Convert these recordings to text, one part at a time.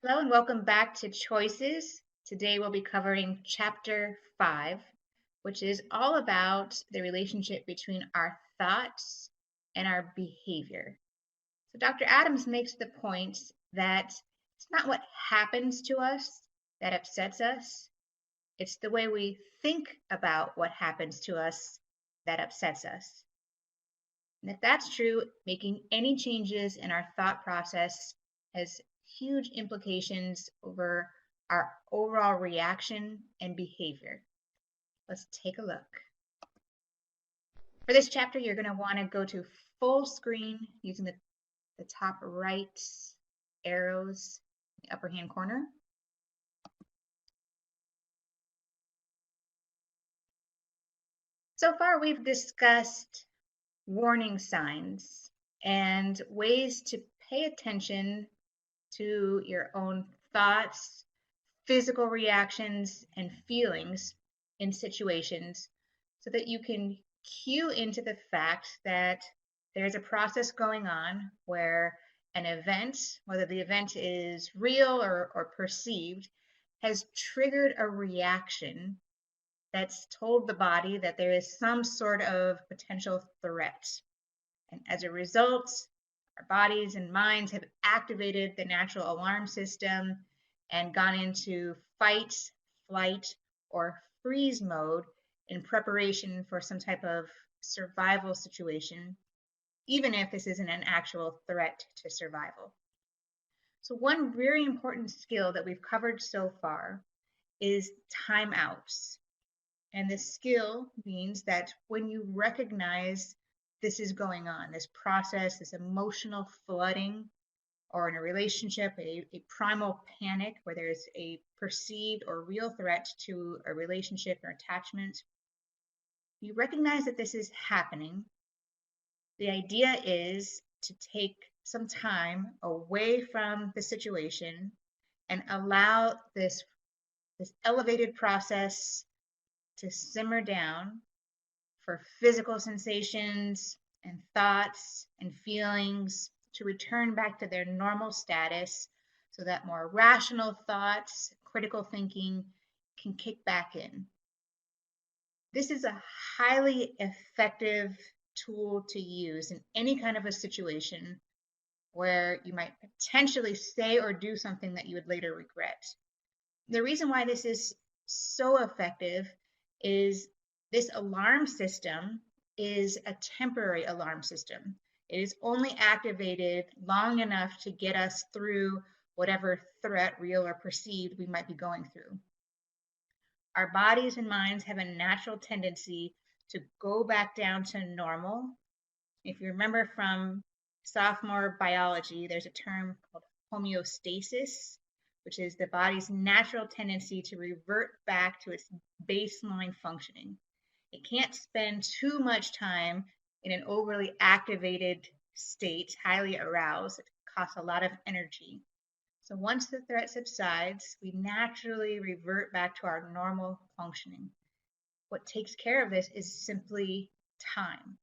Hello and welcome back to Choices. Today we'll be covering Chapter 5, which is all about the relationship between our thoughts and our behavior. So Dr. Adams makes the point that it's not what happens to us that upsets us, it's the way we think about what happens to us that upsets us. And if that's true, making any changes in our thought process has huge implications over our overall reaction and behavior. Let's take a look. For this chapter, you're going to want to go to full screen using the top right arrows in the upper hand corner. So far, we've discussed warning signs and ways to pay attention to your own thoughts, physical reactions, and feelings in situations so that you can cue into the fact that there's a process going on where an event, whether the event is real or perceived, has triggered a reaction that's told the body that there is some sort of potential threat. And as a result, our bodies and minds have activated the natural alarm system and gone into fight, flight, or freeze mode in preparation for some type of survival situation, even if this isn't an actual threat to survival. So, one very important skill that we've covered so far is timeouts. And this skill means that when you recognize this is going on, this process, this emotional flooding, or in a relationship, a primal panic where there's a perceived or real threat to a relationship or attachment, you recognize that this is happening. The idea is to take some time away from the situation and allow this elevated process to simmer down for physical sensations and thoughts and feelings to return back to their normal status so that more rational thoughts, critical thinking can kick back in. This is a highly effective tool to use in any kind of a situation where you might potentially say or do something that you would later regret. The reason why this is so effective is this alarm system is a temporary alarm system. It is only activated long enough to get us through whatever threat, real or perceived, we might be going through. Our bodies and minds have a natural tendency to go back down to normal. If you remember from sophomore biology, there's a term called homeostasis, which is the body's natural tendency to revert back to its baseline functioning. It can't spend too much time in an overly activated state, highly aroused. It costs a lot of energy. So once the threat subsides, we naturally revert back to our normal functioning. What takes care of this is simply time.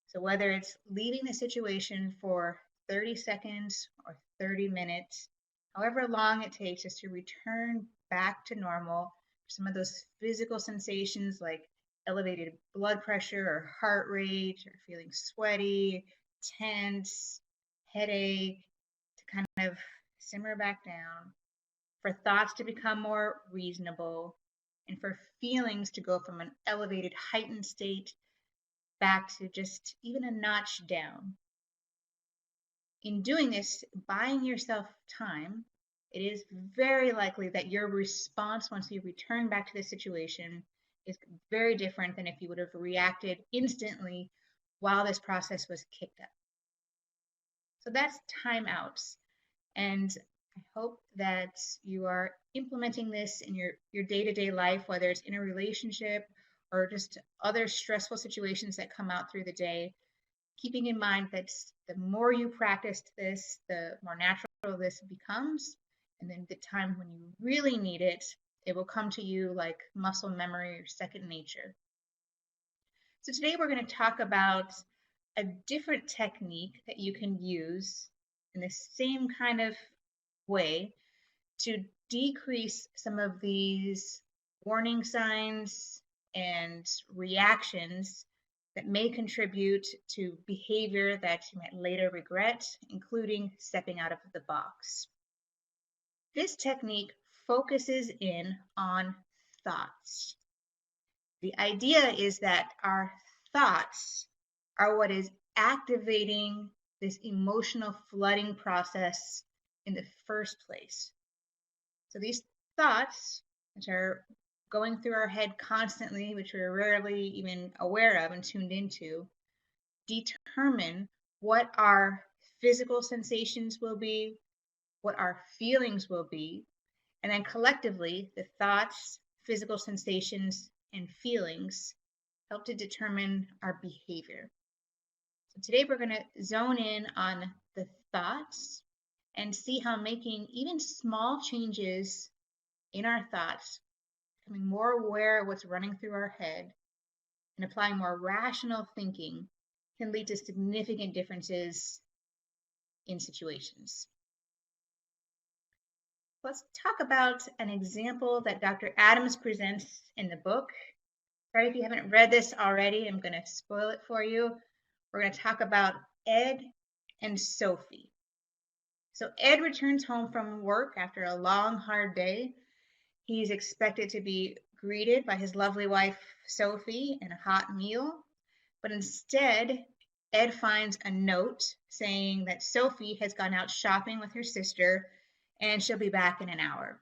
So whether it's leaving the situation for 30 seconds or 30 minutes, however long it takes us to return back to normal, some of those physical sensations like elevated blood pressure or heart rate or feeling sweaty, tense, headache, to kind of simmer back down, for thoughts to become more reasonable, and for feelings to go from an elevated, heightened state back to just even a notch down. In doing this, buying yourself time, it is very likely that your response once you return back to the situation is very different than if you would have reacted instantly while this process was kicked up. So that's timeouts. And I hope that you are implementing this in your day-to-day life, whether it's in a relationship or just other stressful situations that come out through the day, keeping in mind that the more you practice this, the more natural this becomes. And then the time when you really need it, it will come to you like muscle memory or second nature. So today we're going to talk about a different technique that you can use in the same kind of way to decrease some of these warning signs and reactions that may contribute to behavior that you might later regret, including stepping out of the box. This technique focuses in on thoughts. The idea is that our thoughts are what is activating this emotional flooding process in the first place. So these thoughts, which are going through our head constantly, which we're rarely even aware of and tuned into, determine what our physical sensations will be, what our feelings will be, and then collectively, the thoughts, physical sensations, and feelings help to determine our behavior. So today we're going to zone in on the thoughts and see how making even small changes in our thoughts, becoming more aware of what's running through our head, and applying more rational thinking can lead to significant differences in situations. Let's talk about an example that Dr. Adams presents in the book. Sorry if you haven't read this already, I'm going to spoil it for you. We're going to talk about Ed and Sophie. So Ed returns home from work after a long, hard day. He's expected to be greeted by his lovely wife, Sophie, and a hot meal. But instead, Ed finds a note saying that Sophie has gone out shopping with her sister and she'll be back in an hour.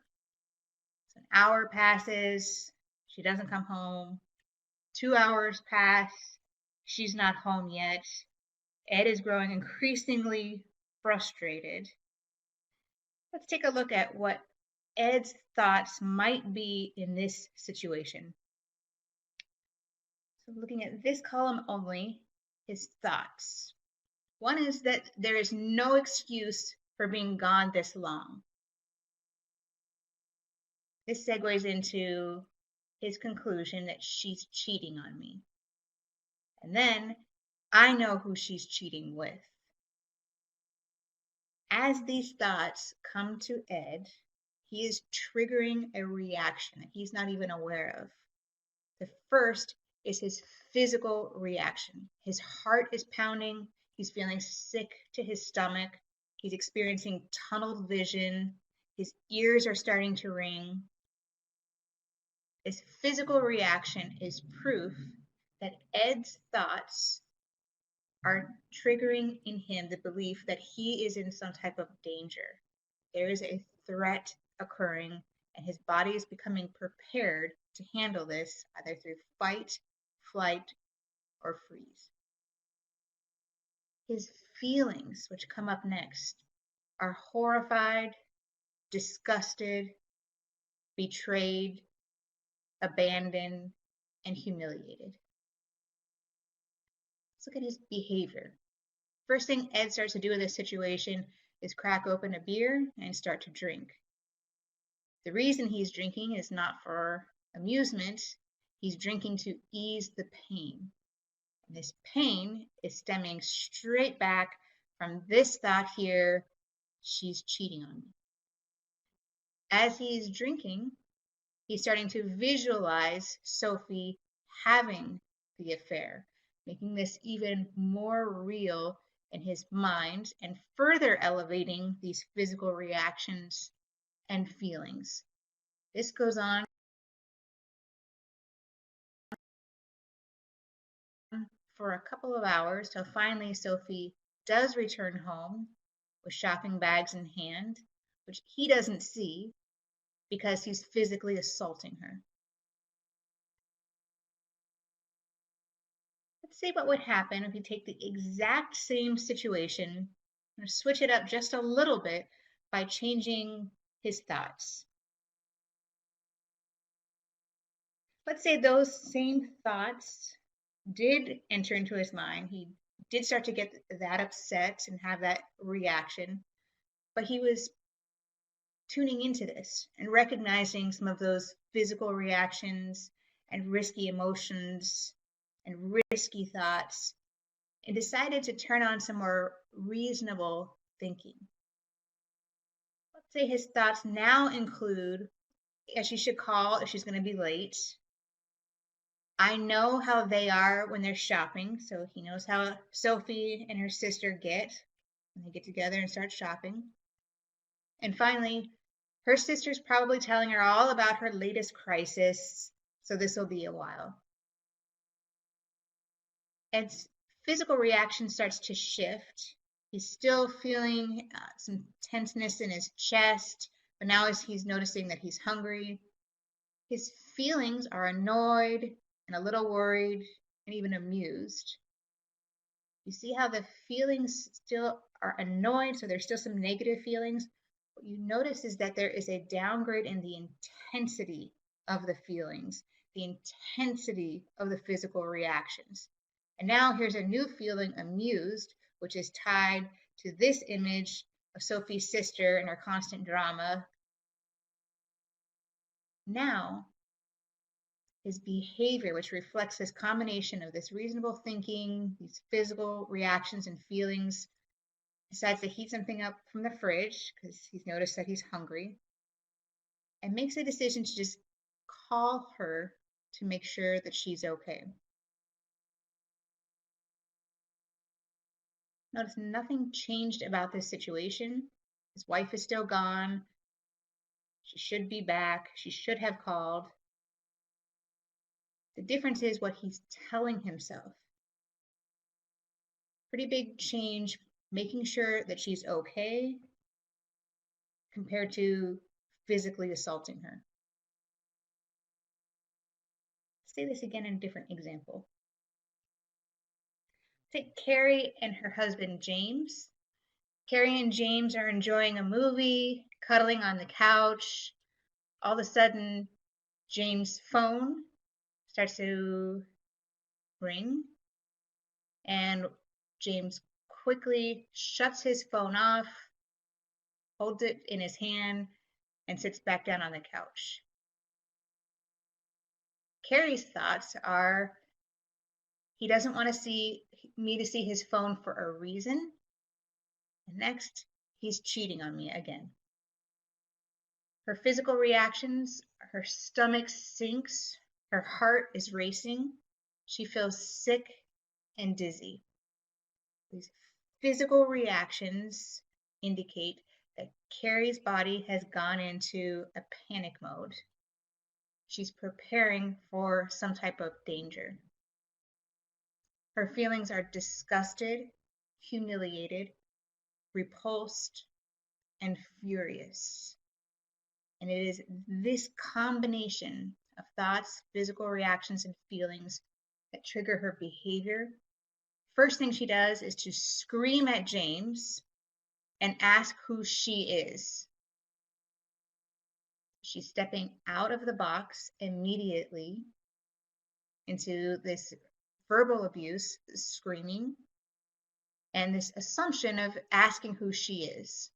So an hour passes, she doesn't come home. 2 hours pass, she's not home yet. Ed is growing increasingly frustrated. Let's take a look at what Ed's thoughts might be in this situation. So looking at this column only, his thoughts. One is that there is no excuse for being gone this long. This segues into his conclusion that she's cheating on me. And then I know who she's cheating with. As these thoughts come to Ed, he is triggering a reaction that he's not even aware of. The first is his physical reaction. His heart is pounding. He's feeling sick to his stomach. He's experiencing tunneled vision. His ears are starting to ring. This physical reaction is proof that Ed's thoughts are triggering in him the belief that he is in some type of danger. There is a threat occurring, and his body is becoming prepared to handle this either through fight, flight, or freeze. His feelings, which come up next, are horrified, disgusted, betrayed, abandoned, and humiliated. Let's look at his behavior. First thing Ed starts to do in this situation is crack open a beer and start to drink. The reason he's drinking is not for amusement. He's drinking to ease the pain. And this pain is stemming straight back from this thought here, she's cheating on me. As he's drinking, he's starting to visualize Sophie having the affair, making this even more real in his mind and further elevating these physical reactions and feelings. This goes on for a couple of hours till finally Sophie does return home with shopping bags in hand, which he doesn't see because he's physically assaulting her. Let's see what would happen if you take the exact same situation and switch it up just a little bit by changing his thoughts. Let's say those same thoughts did enter into his mind. He did start to get that upset and have that reaction, but he was tuning into this and recognizing some of those physical reactions and risky emotions and risky thoughts, and decided to turn on some more reasonable thinking. Say his thoughts now include, yeah, she should call if she's going to be late. I know how they are when they're shopping, so he knows how Sophie and her sister get when they get together and start shopping. And finally, her sister's probably telling her all about her latest crisis, so this will be a while. Ed's physical reaction starts to shift. He's still feeling some tenseness in his chest, but now as he's noticing that he's hungry, his feelings are annoyed and a little worried and even amused. You see how the feelings still are annoyed, so there's still some negative feelings. What you notice is that there is a downgrade in the intensity of the feelings, the intensity of the physical reactions. And now here's a new feeling, amused, which is tied to this image of Sophie's sister and her constant drama. Now, his behavior, which reflects this combination of this reasonable thinking, these physical reactions and feelings, decides to heat something up from the fridge because he's noticed that he's hungry, and makes a decision to just call her to make sure that she's okay. Notice nothing changed about this situation. His wife is still gone. She should be back. She should have called. The difference is what he's telling himself. Pretty big change, making sure that she's okay compared to physically assaulting her. Let's say this again in a different example. Take Carrie and her husband, James. Carrie and James are enjoying a movie, cuddling on the couch. All of a sudden, James' phone starts to ring, and James quickly shuts his phone off, holds it in his hand, and sits back down on the couch. Carrie's thoughts are, he doesn't want to see me to see his phone for a reason. And next, he's cheating on me again. Her physical reactions, her stomach sinks, her heart is racing, she feels sick and dizzy. These physical reactions indicate that Carrie's body has gone into a panic mode. She's preparing for some type of danger. Her feelings are disgusted, humiliated, repulsed, and furious. And it is this combination of thoughts, physical reactions, and feelings that trigger her behavior. First thing she does is to scream at James and ask who she is. She's stepping out of the box immediately into this verbal abuse, screaming, and this assumption of asking who she is.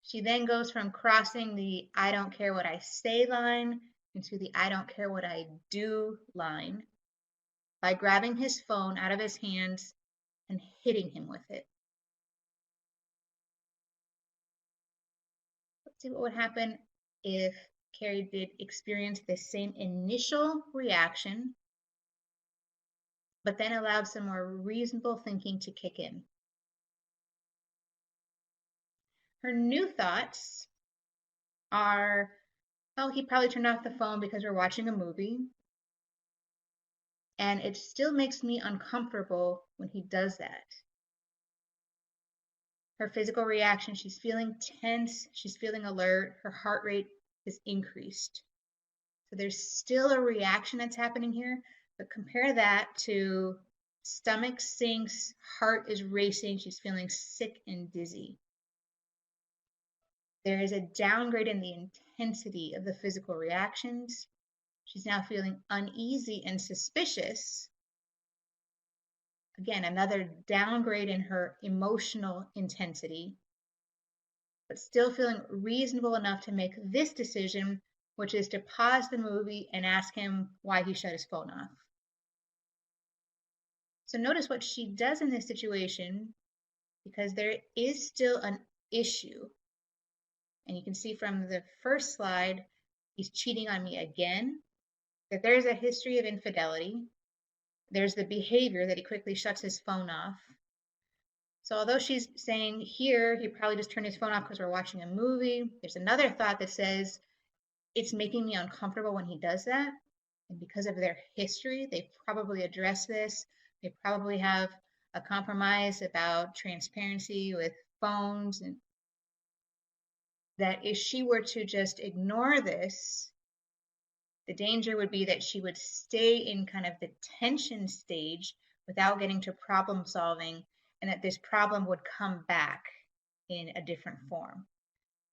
She then goes from crossing the I don't care what I say line into the I don't care what I do line by grabbing his phone out of his hands and hitting him with it. Let's see what would happen if Carrie did experience the same initial reaction, but then allowed some more reasonable thinking to kick in. Her new thoughts are, oh, he probably turned off the phone because we're watching a movie. And it still makes me uncomfortable when he does that. Her physical reaction, she's feeling tense, she's feeling alert, her heart rate is increased. So there's still a reaction that's happening here, but compare that to stomach sinks, heart is racing, she's feeling sick and dizzy. There is a downgrade in the intensity of the physical reactions. She's now feeling uneasy and suspicious. Again, another downgrade in her emotional intensity, but still feeling reasonable enough to make this decision, which is to pause the movie and ask him why he shut his phone off. So notice what she does in this situation, because there is still an issue. And you can see from the first slide, he's cheating on me again, that there's a history of infidelity. There's the behavior that he quickly shuts his phone off. So although she's saying here, he probably just turned his phone off because we're watching a movie, there's another thought that says, it's making me uncomfortable when he does that. And because of their history, they probably address this. They probably have a compromise about transparency with phones, and that if she were to just ignore this, the danger would be that she would stay in kind of the tension stage without getting to problem solving, and that this problem would come back in a different form.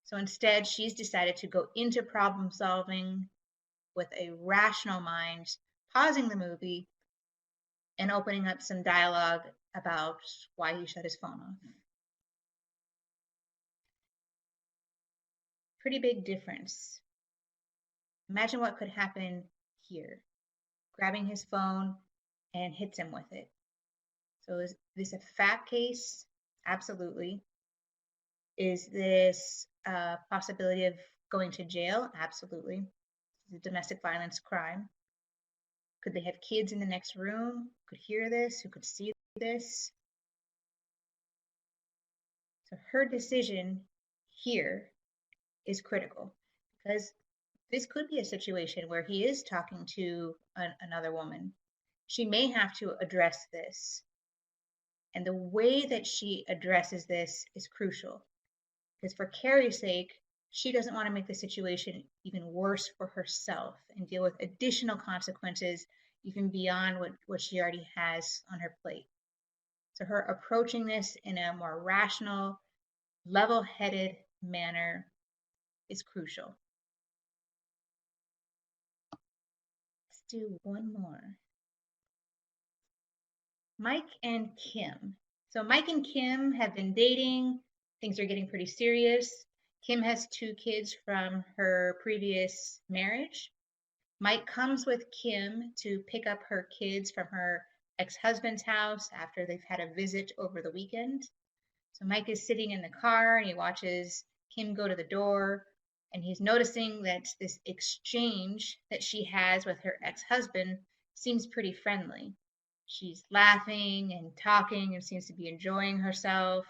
So instead, she's decided to go into problem solving with a rational mind, pausing the movie and opening up some dialogue about why he shut his phone off. Pretty big difference. Imagine what could happen here. Grabbing his phone and hits him with it. So is this a FAP case? Absolutely. Is this a possibility of going to jail? Absolutely. It's a domestic violence crime. Could they have kids in the next room, could hear this, who could see this? So her decision here is critical, because this could be a situation where he is talking to another woman. She may have to address this. And the way that she addresses this is crucial, because for Carrie's sake, she doesn't want to make the situation even worse for herself and deal with additional consequences even beyond what she already has on her plate. So her approaching this in a more rational, level-headed manner is crucial. Let's do one more. Mike and Kim. So Mike and Kim have been dating. Things are getting pretty serious. Kim has 2 kids from her previous marriage. Mike comes with Kim to pick up her kids from her ex-husband's house after they've had a visit over the weekend. So Mike is sitting in the car and he watches Kim go to the door, and he's noticing that this exchange that she has with her ex-husband seems pretty friendly. She's laughing and talking and seems to be enjoying herself.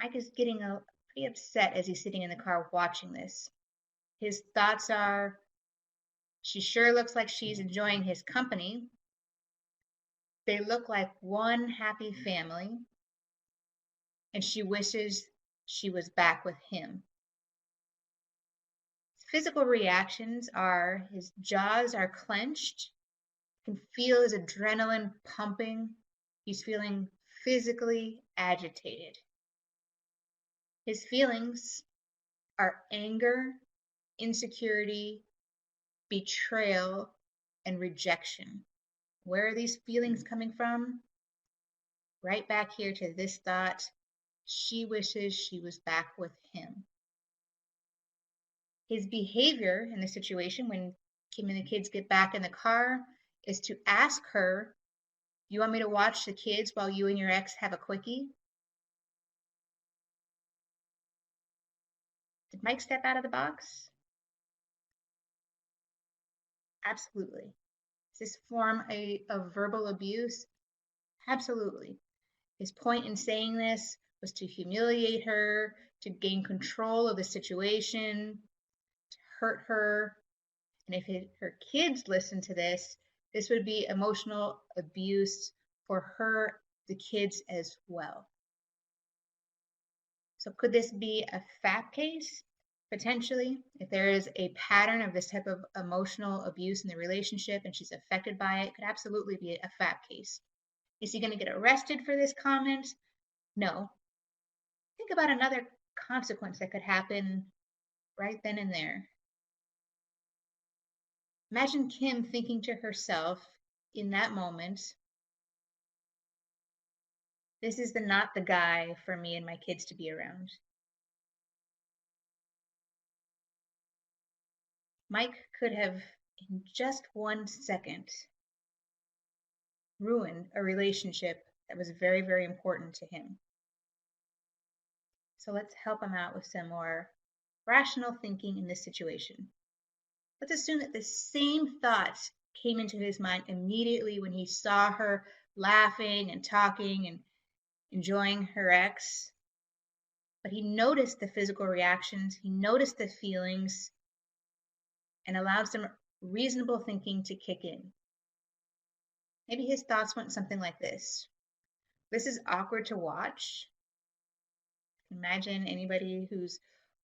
Mike is getting pretty upset as he's sitting in the car watching this. His thoughts are, she sure looks like she's enjoying his company. They look like one happy family, and she wishes she was back with him. His physical reactions are, his jaws are clenched. You can feel his adrenaline pumping. He's feeling physically agitated. His feelings are anger, insecurity, betrayal, and rejection. Where are these feelings coming from? Right back here to this thought, she wishes she was back with him. His behavior in the situation when Kim and the kids get back in the car is to ask her, you want me to watch the kids while you and your ex have a quickie? Did Mike step out of the box? Absolutely. Is this form of verbal abuse? Absolutely. His point in saying this was to humiliate her, to gain control of the situation, to hurt her. And if her kids listen to this, this would be emotional abuse for her, the kids as well. So could this be a FAP case? Potentially, if there is a pattern of this type of emotional abuse in the relationship and she's affected by it, could absolutely be a FAP case. Is he going to get arrested for this comment? No. Think about another consequence that could happen right then and there. Imagine Kim thinking to herself in that moment, this is not the guy for me and my kids to be around. Mike could have, in just 1 second, ruined a relationship that was very, very important to him. So let's help him out with some more rational thinking in this situation. Let's assume that the same thoughts came into his mind immediately when he saw her laughing and talking and enjoying her ex. But he noticed the physical reactions, he noticed the feelings, and allowed some reasonable thinking to kick in. Maybe his thoughts went something like this. This is awkward to watch. Imagine anybody who's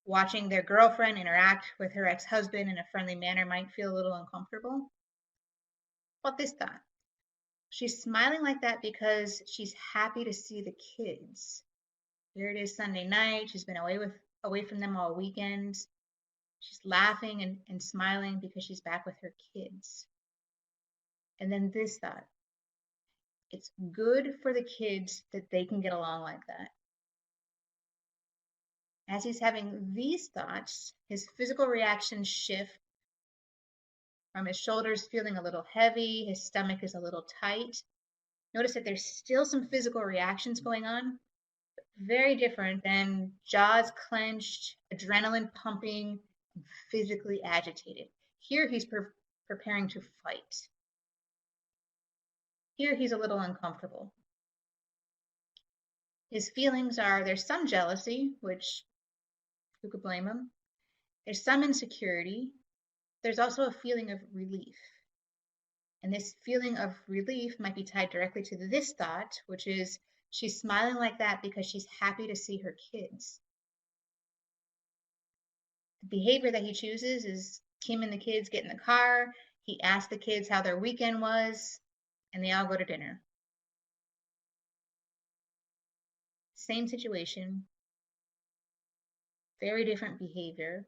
watching their girlfriend interact with her ex-husband in a friendly manner might feel a little uncomfortable. But this thought, she's smiling like that because she's happy to see the kids. Here it is Sunday night. She's been away from them all weekend. She's laughing and smiling because she's back with her kids. And then this thought, it's good for the kids that they can get along like that. As he's having these thoughts, his physical reactions shift from his shoulders feeling a little heavy, his stomach is a little tight. Notice that there's still some physical reactions going on, but very different than jaws clenched, adrenaline pumping, and physically agitated. Here he's preparing to fight. Here he's a little uncomfortable. His feelings are, there's some jealousy, which who could blame him? There's some insecurity. There's also a feeling of relief. And this feeling of relief might be tied directly to this thought, which is she's smiling like that because she's happy to see her kids. The behavior that he chooses is Kim and the kids get in the car. He asks the kids how their weekend was, and they all go to dinner. Same situation, very different behavior.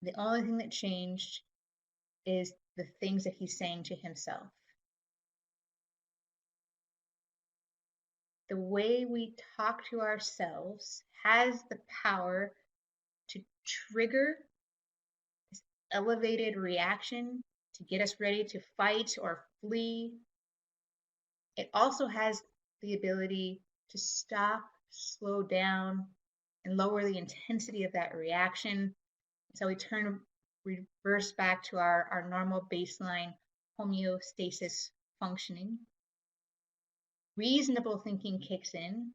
The only thing that changed is the things that he's saying to himself. The way we talk to ourselves has the power to trigger this elevated reaction to get us ready to fight or flee. It also has the ability to stop, slow down, and lower the intensity of that reaction. So we reverse back to our normal baseline homeostasis functioning. Reasonable thinking kicks in.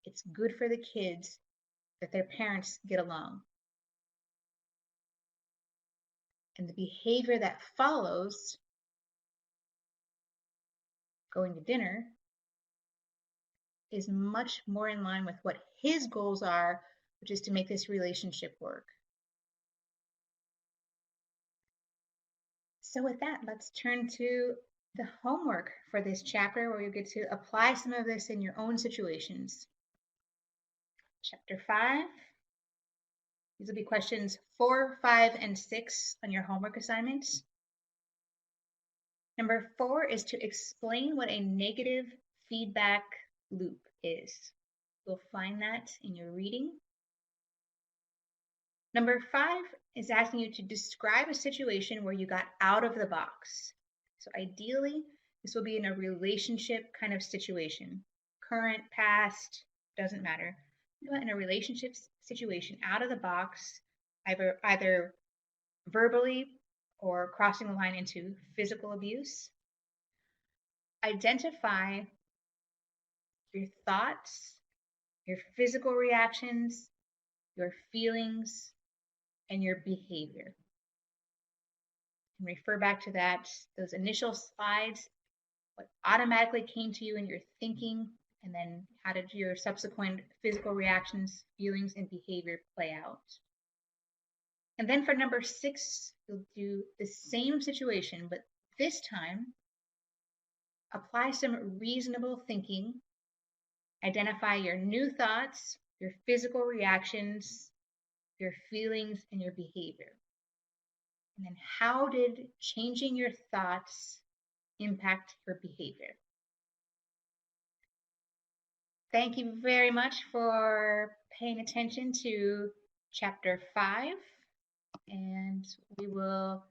It's good for the kids that their parents get along. And the behavior that follows going to dinner is much more in line with what his goals are, which is to make this relationship work. So with that, let's turn to the homework for this chapter where you get to apply some of this in your own situations. Chapter 5. These will be questions 4, 5, and 6 on your homework assignments. Number 4 is to explain what a negative feedback loop is. You'll find that in your reading. Number 5 is asking you to describe a situation where you got out of the box. So ideally, this will be in a relationship kind of situation. Current, past, doesn't matter. But in a relationship situation, out of the box, either verbally or crossing the line into physical abuse. Identify your thoughts, your physical reactions, your feelings, and your behavior. And refer back to those initial slides, what automatically came to you in your thinking, and then how did your subsequent physical reactions, feelings, and behavior play out. And then for number 6, you'll do the same situation, but this time, apply some reasonable thinking, identify your new thoughts, your physical reactions, your feelings, and your behavior. And then how did changing your thoughts impact your behavior? Thank you very much for paying attention to chapter 5, and we will